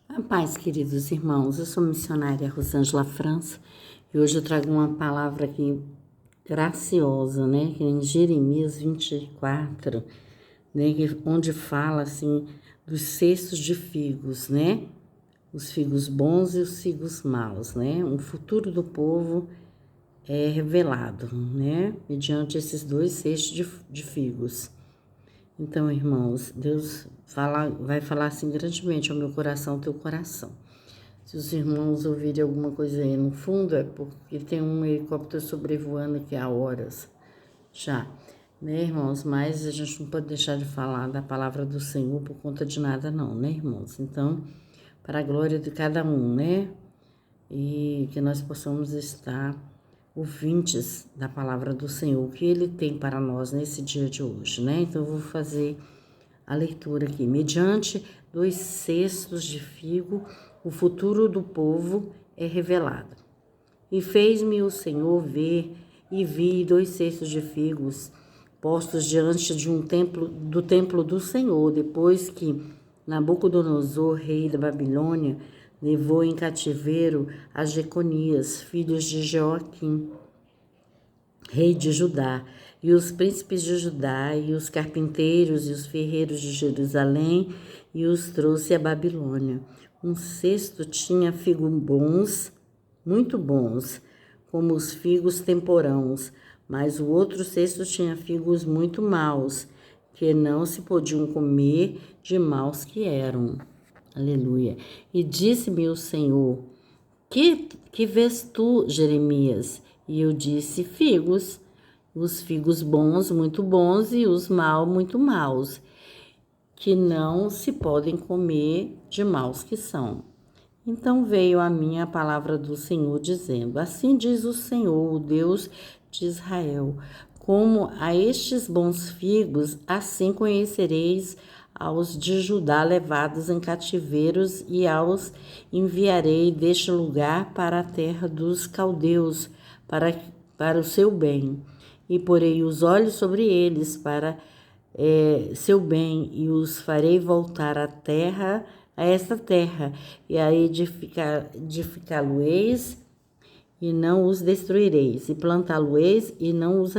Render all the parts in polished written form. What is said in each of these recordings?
A paz, queridos irmãos, eu sou missionária Rosângela França e hoje eu trago uma palavra aqui graciosa, né, que é em Jeremias 24, né, onde fala, assim, dos cestos de figos, né, os figos bons e os figos maus, né, o futuro do povo é revelado, né, mediante esses dois cestos de figos. Então, irmãos, Deus vai falar assim grandemente ao meu coração, ao teu coração. Se os irmãos ouvirem alguma coisa aí no fundo, é porque tem um helicóptero sobrevoando aqui há horas já, né, irmãos? Mas a gente não pode deixar de falar da palavra do Senhor por conta de nada, não, né, irmãos? Então, para a glória de cada um, né? E que nós possamos estar ouvintes da palavra do Senhor, o que Ele tem para nós nesse dia de hoje, né? Então, eu vou fazer a leitura aqui. Mediante dois cestos de figo, o futuro do povo é revelado. E fez-me o Senhor ver, e vi dois cestos de figos postos diante de do templo do Senhor, depois que Nabucodonosor, rei da Babilônia, levou em cativeiro a Jeconias, filhos de Joaquim, rei de Judá, e os príncipes de Judá, e os carpinteiros e os ferreiros de Jerusalém, e os trouxe à Babilônia. Um cesto tinha figos bons, muito bons, como os figos temporãos, mas o outro cesto tinha figos muito maus, que não se podiam comer, de maus que eram. Aleluia. E disse-me o Senhor: que vês tu, Jeremias? E eu disse: figos, os figos bons, muito bons, e os maus, muito maus, que não se podem comer, de maus que são. Então veio a mim a palavra do Senhor, dizendo: assim diz o Senhor, o Deus de Israel: como a estes bons figos, assim conhecereis aos de Judá levados em cativeiros, e aos enviarei deste lugar para a terra dos caldeus, para o seu bem. E porei os olhos sobre eles para seu bem, e os farei voltar à terra, a esta terra, e a edificá-lo-eis, e não os destruireis, e plantá-lo-eis, e não os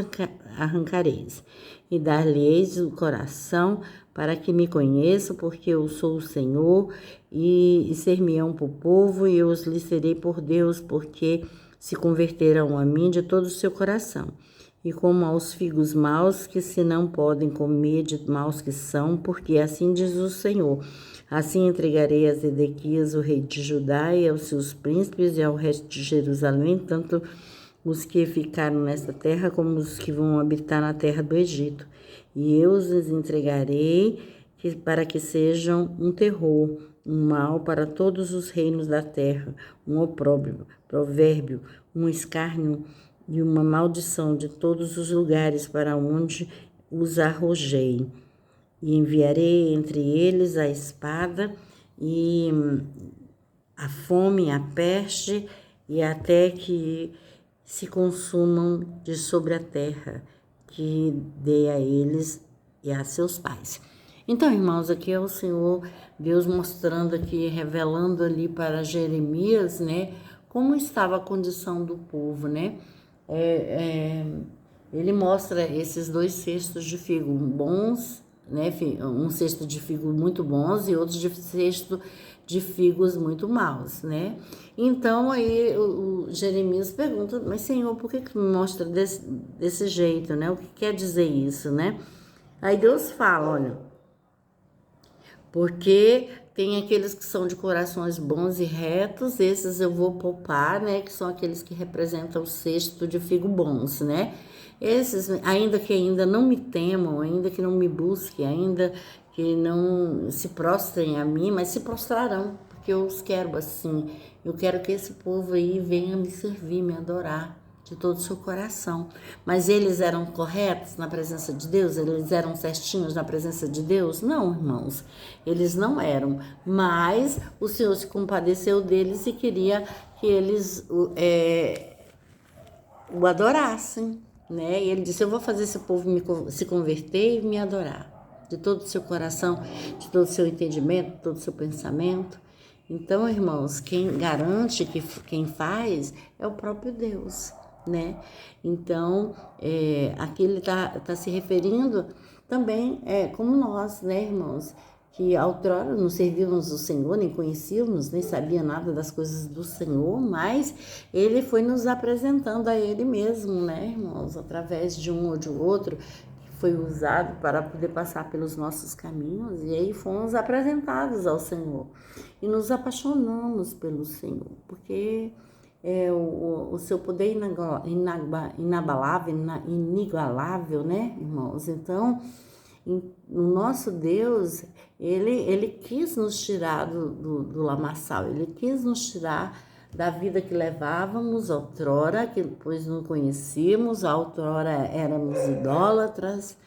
arrancareis, e dar-lhe-eis o coração, para que me conheçam, porque eu sou o Senhor, e ser-me-ão por povo, e eu lhes serei por Deus, porque se converterão a mim de todo o seu coração. E como aos figos maus, que se não podem comer, de maus que são, porque assim diz o Senhor: assim entregarei a Zedequias, o rei de Judá, e aos seus príncipes, e ao resto de Jerusalém, tanto os que ficaram nesta terra, como os que vão habitar na terra do Egito. E eu os entregarei para que sejam um terror, um mal para todos os reinos da terra, um opróbrio, provérbio, um escárnio e uma maldição de todos os lugares para onde os arrojei. E enviarei entre eles a espada e a fome, a peste, e até que se consumam de sobre a terra, que dei a eles e a seus pais. Então, irmãos, aqui é o Senhor Deus mostrando aqui, revelando ali para Jeremias, né, como estava a condição do povo, né? Ele mostra esses dois cestos de figo bons, né? Um cesto de figo muito bons e outro de cesto de figos muito maus, né? Então aí o Jeremias pergunta: mas Senhor, por que me mostra desse jeito, né? O que quer dizer isso, né? Aí Deus fala: olha, porque tem aqueles que são de corações bons e retos, esses eu vou poupar, né? Que são aqueles que representam o cesto de figo bons, né? Esses, ainda não me temam, ainda que não me busquem, ainda que não se prostrem a mim, mas se prostrarão, porque eu os quero assim. Eu quero que esse povo aí venha me servir, me adorar de todo o seu coração. Mas eles eram corretos na presença de Deus? Eles eram certinhos na presença de Deus? Não, irmãos, eles não eram. Mas o Senhor se compadeceu deles e queria que eles o adorassem, né? E ele disse: eu vou fazer esse povo se converter e me adorar de todo o seu coração, de todo o seu entendimento, de todo o seu pensamento. Então, irmãos, quem garante que quem faz é o próprio Deus, né? Então, aqui ele tá se referindo também como nós, né, irmãos? Que outrora não servíamos o Senhor, nem conhecíamos, nem sabia nada das coisas do Senhor, mas ele foi nos apresentando a ele mesmo, né, irmãos? Através de um ou de outro, que foi usado para poder passar pelos nossos caminhos, e aí fomos apresentados ao Senhor. E nos apaixonamos pelo Senhor, porque o seu poder inabalável, inigualável, né, irmãos? Então, o nosso Deus, ele quis nos tirar do lamaçal, ele quis nos tirar da vida que levávamos outrora, que depois não conhecíamos, outrora éramos idólatras,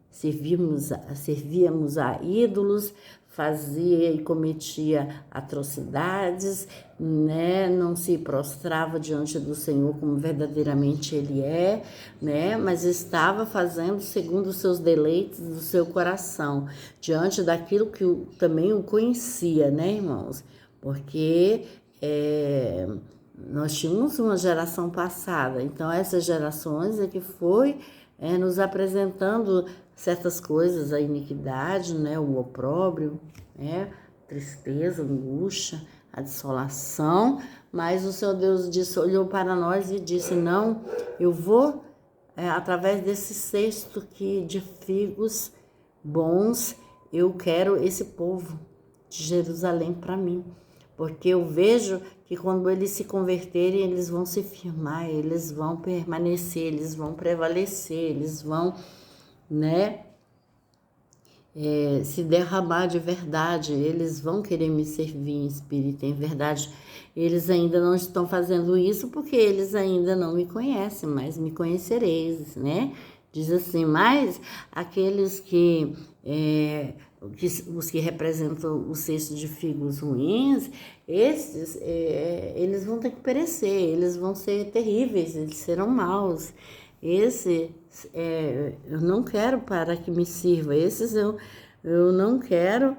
servíamos a ídolos, fazia e cometia atrocidades, né? Não se prostrava diante do Senhor como verdadeiramente Ele é, né? Mas estava fazendo segundo os seus deleites do seu coração, diante daquilo que também o conhecia, né, irmãos? Porque nós tínhamos uma geração passada, então essas gerações é que foi nos apresentando certas coisas, a iniquidade, né, o opróbrio, né, tristeza, angústia, a desolação, mas o Senhor Deus olhou para nós e disse, não, eu vou, através desse cesto aqui de figos bons, eu quero esse povo de Jerusalém para mim, porque eu vejo que quando eles se converterem, eles vão se firmar, eles vão permanecer, eles vão prevalecer, eles vão, né, se derramar de verdade, eles vão querer me servir em espírito, em verdade. Eles ainda não estão fazendo isso porque eles ainda não me conhecem, mas me conhecereis, né? Diz assim, mas aqueles os que representam o cesto de figos ruins, esses, eles vão ter que perecer, eles vão ser terríveis, eles serão maus. Eu não quero para que me sirva, esses eu não quero,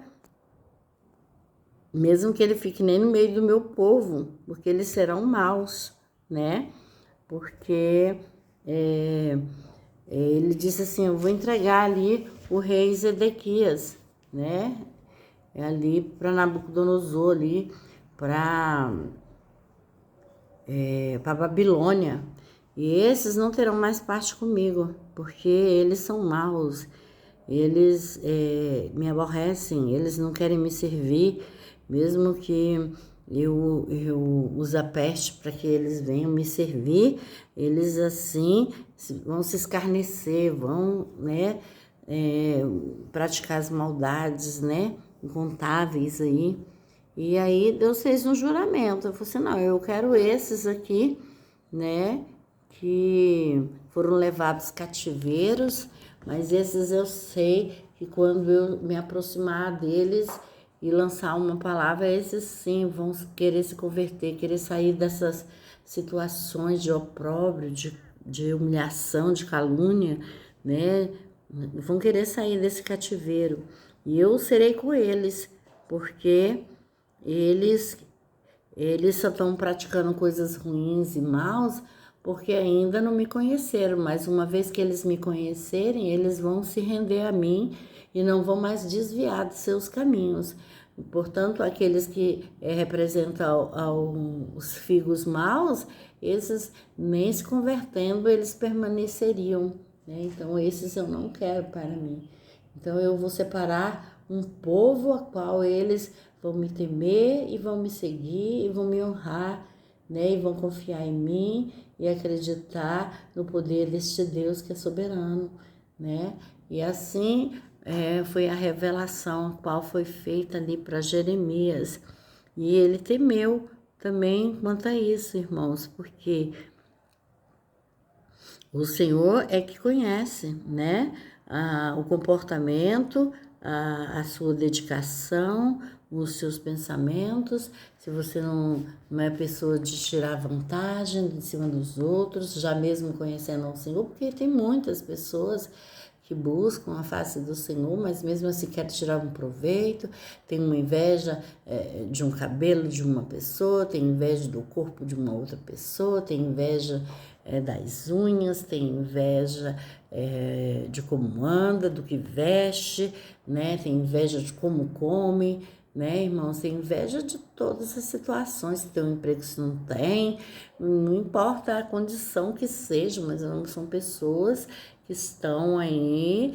mesmo que ele fique nem no meio do meu povo, porque eles serão maus, né? Porque ele disse assim, eu vou entregar ali o rei Zedequias, né? Ali para Nabucodonosor, ali para Babilônia. E esses não terão mais parte comigo, porque eles são maus, eles me aborrecem, eles não querem me servir, mesmo que eu use a peste para que eles venham me servir, eles assim vão se escarnecer, vão, né, praticar as maldades, né, incontáveis aí. E aí Deus fez um juramento, eu falei assim, não, eu quero esses aqui, né, que foram levados cativeiros, mas esses eu sei que quando eu me aproximar deles e lançar uma palavra, esses sim vão querer se converter, querer sair dessas situações de opróbrio, de humilhação, de calúnia, né? Vão querer sair desse cativeiro. E eu serei com eles, porque eles só estão praticando coisas ruins e maus porque ainda não me conheceram, mas uma vez que eles me conhecerem, eles vão se render a mim e não vão mais desviar de seus caminhos. Portanto, aqueles que representam os figos maus, esses nem se convertendo, eles permaneceriam, né? Então, esses eu não quero para mim. Então, eu vou separar um povo a qual eles vão me temer e vão me seguir e vão me honrar, né? E vão confiar em mim e acreditar no poder deste Deus que é soberano, né? E assim foi a revelação a qual foi feita ali para Jeremias. E ele temeu também quanto a isso, irmãos, porque o Senhor é que conhece, né? O comportamento, a sua dedicação, os seus pensamentos. Se você não é pessoa de tirar vantagem de cima dos outros, já mesmo conhecendo o Senhor, porque tem muitas pessoas que buscam a face do Senhor, mas mesmo assim querem tirar um proveito, tem uma inveja de um cabelo de uma pessoa, tem inveja do corpo de uma outra pessoa, tem inveja das unhas, tem inveja de como anda, do que veste, né? Tem inveja de como come, né, irmãos? Tem inveja de todas as situações, que tem um emprego que você não tem, não importa a condição que seja, mas não são pessoas que estão aí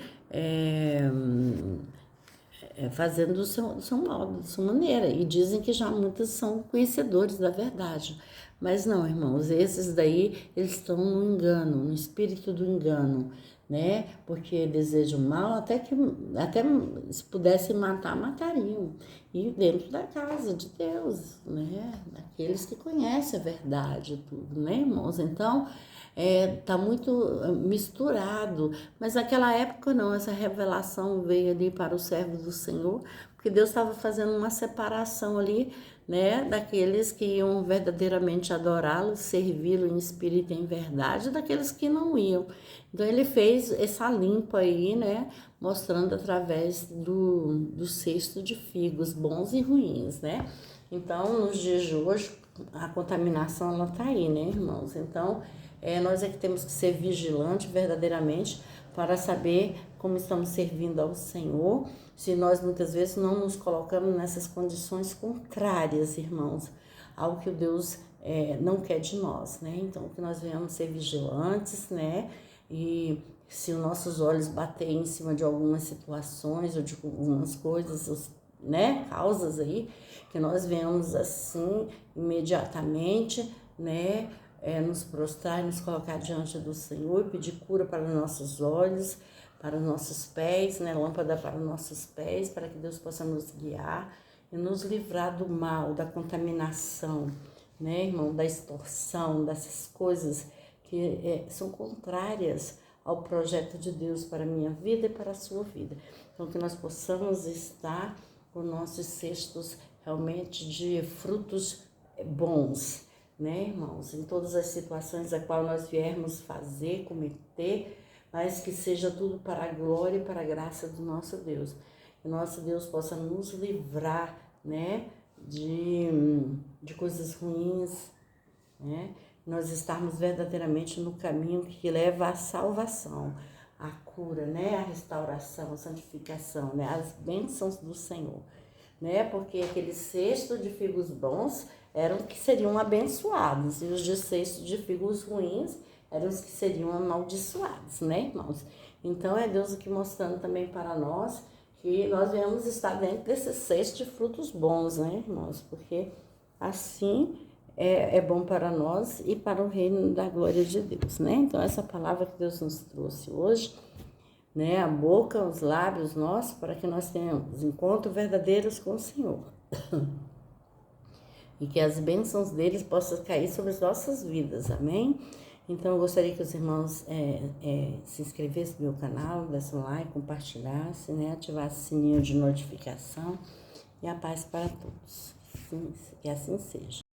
fazendo do seu modo, da sua maneira, e dizem que já muitos são conhecedores da verdade, mas não, irmãos, esses daí, eles estão no engano, no espírito do engano, né, porque desejam mal, até se pudessem matar, matariam, e dentro da casa de Deus, né, daqueles que conhecem a verdade, tudo, né, irmãos, então, tá muito misturado, mas naquela época não, essa revelação veio ali para os servos do Senhor, porque Deus estava fazendo uma separação ali, né, daqueles que iam verdadeiramente adorá-lo, servi-lo em espírito e em verdade, daqueles que não iam. Então ele fez essa limpa aí, né, mostrando através do cesto de figos bons e ruins, né. Então, nos dias de hoje, a contaminação, ela tá aí, né, irmãos? Então, nós é que temos que ser vigilantes verdadeiramente para saber como estamos servindo ao Senhor, se nós muitas vezes não nos colocamos nessas condições contrárias, irmãos, ao que o Deus não quer de nós, né? Então, que nós venhamos ser vigilantes, né? E se os nossos olhos baterem em cima de algumas situações ou de algumas coisas, né? Causas aí, que nós venhamos assim, imediatamente, né? Nos prostrar e nos colocar diante do Senhor e pedir cura para os nossos olhos, para os nossos pés, né? Lâmpada para os nossos pés, para que Deus possa nos guiar e nos livrar do mal, da contaminação, né, irmão? Da extorsão, dessas coisas que são contrárias ao projeto de Deus para a minha vida e para a sua vida. Então, que nós possamos estar com nossos cestos realmente de frutos bons, né, irmãos? Em todas as situações a qual nós viermos fazer, cometer, mas que seja tudo para a glória e para a graça do nosso Deus. Que o nosso Deus possa nos livrar, né, de coisas ruins, né? Nós estarmos verdadeiramente no caminho que leva à salvação, à cura, né, à restauração, à santificação, né, às bênçãos do Senhor, né? Porque aquele cesto de figos bons eram os que seriam abençoados, e os de cesto de figos ruins eram os que seriam amaldiçoados, né, irmãos? Então, é Deus aqui mostrando também para nós que nós venhamos estar dentro desse cesto de frutos bons, né, irmãos? Porque assim é bom para nós e para o reino da glória de Deus, né? Então, essa palavra que Deus nos trouxe hoje, né, a boca, os lábios nossos, para que nós tenhamos encontros verdadeiros com o Senhor. E que as bênçãos deles possam cair sobre as nossas vidas, amém? Então, eu gostaria que os irmãos se inscrevessem no meu canal, dessem um like, compartilhassem, né, ativassem o sininho de notificação, e a paz para todos. E assim seja.